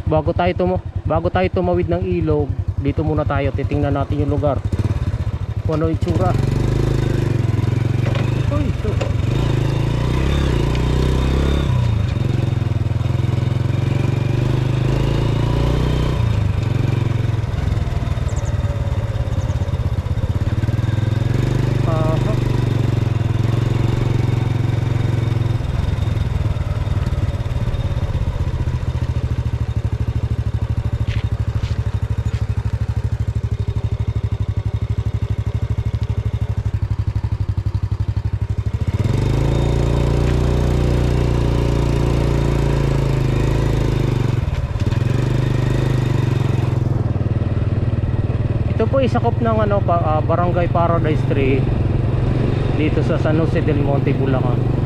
bago tayo tumawid ng ilog, dito muna tayo, titingnan natin yung lugar kung ano itsura. Uy, ito. Ito po isakop ng Barangay Paradise 3 dito sa San Jose del Monte, Bulacan.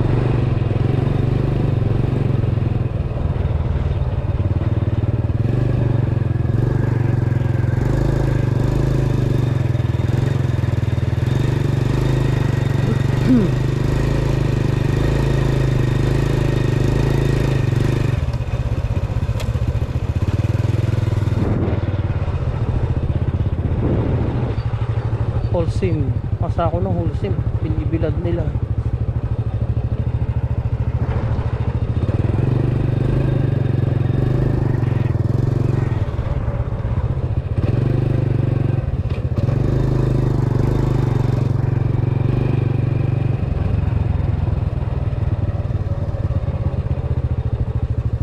Holcim, pasa ako ng Holcim, binibilad nila.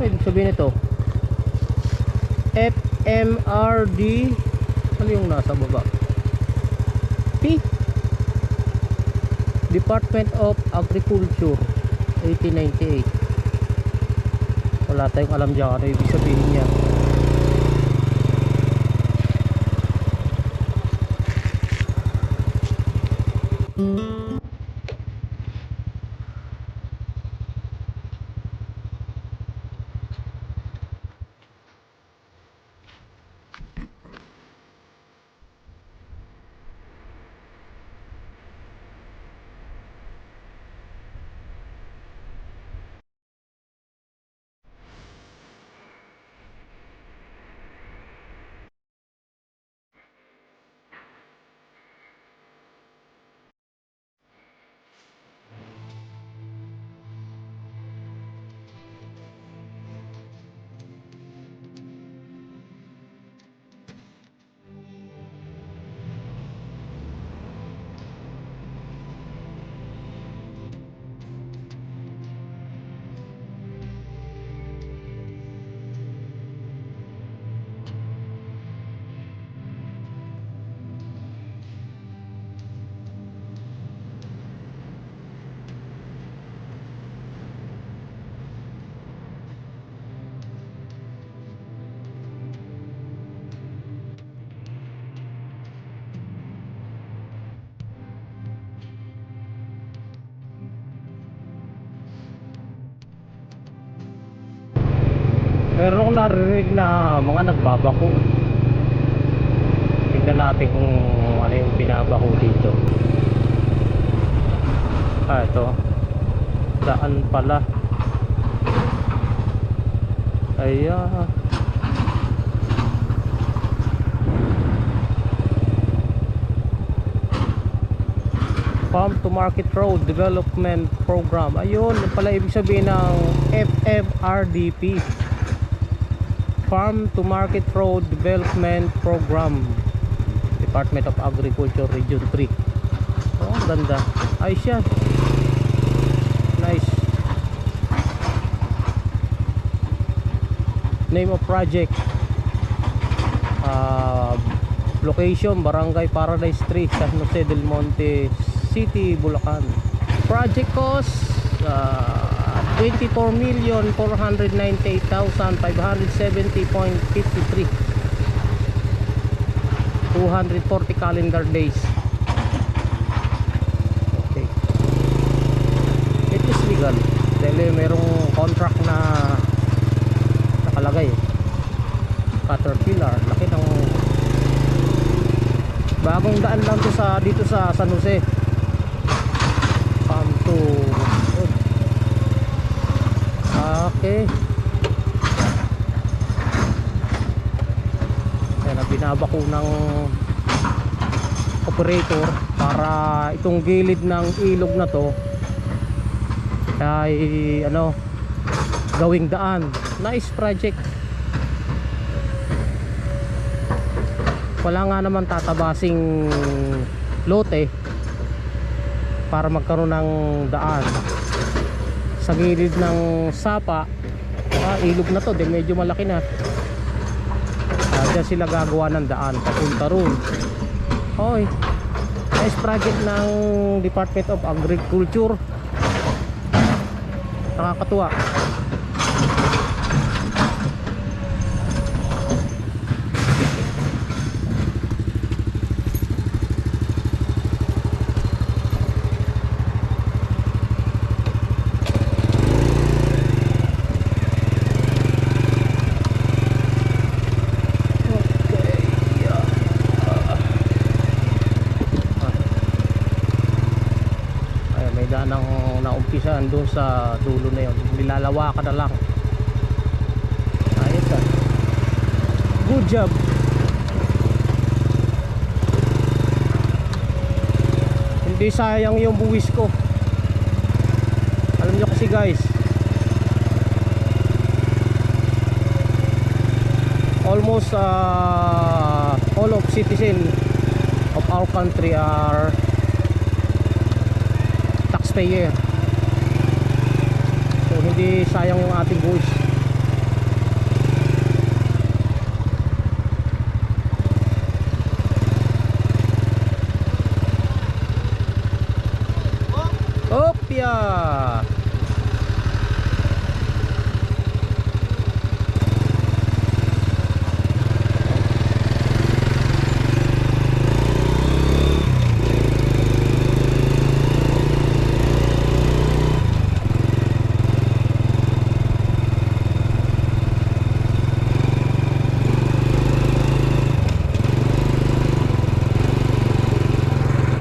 Ibig sabihin ito FMRD, ano yung nasa baba? Department of Agriculture 1898. Wala tayong alam dyan ano ibig sabihin niya. Meron akong narinig na mga nagbabako. Tignan natin kung ano yung binabako dito. Ito daan pala. Ayan. Farm to Market Road Development Program. Ayun pala ibig sabihin ng FMRDP, Farm to Market Road Development Program, Department of Agriculture Region 3. Oh, ganda. Ayos yan. Nice. Name of project, location Barangay Paradise 3, San Jose del Monte City, Bulacan. Project cost 24,498,570.53, 240 calendar days. Okay, it is legal dahil merong contract na nakalagay. Caterpillar, laki ng bagong daan lang to sa dito sa San Jose. Farm to okay. binabako ng operator para itong gilid ng ilog na to ay ano, gawing daan. Nice project. Wala nga naman tatabasing lote para magkaroon ng daan sa gilid ng sapa. Ilog na to, din medyo malaki na. Diyan sila gagawa ng daan papunta roon. Hoy, nice project ng Department of Agriculture. Nakakatuwa. Ng naumpisahan doon sa dulo na yun, nilalawakan na lang. Ayos ah, good job. Hindi sayang yung buwis ko. Alam nyo kasi guys, almost all of citizen of our country are taxpayer. So hindi sayang yung ating buwis.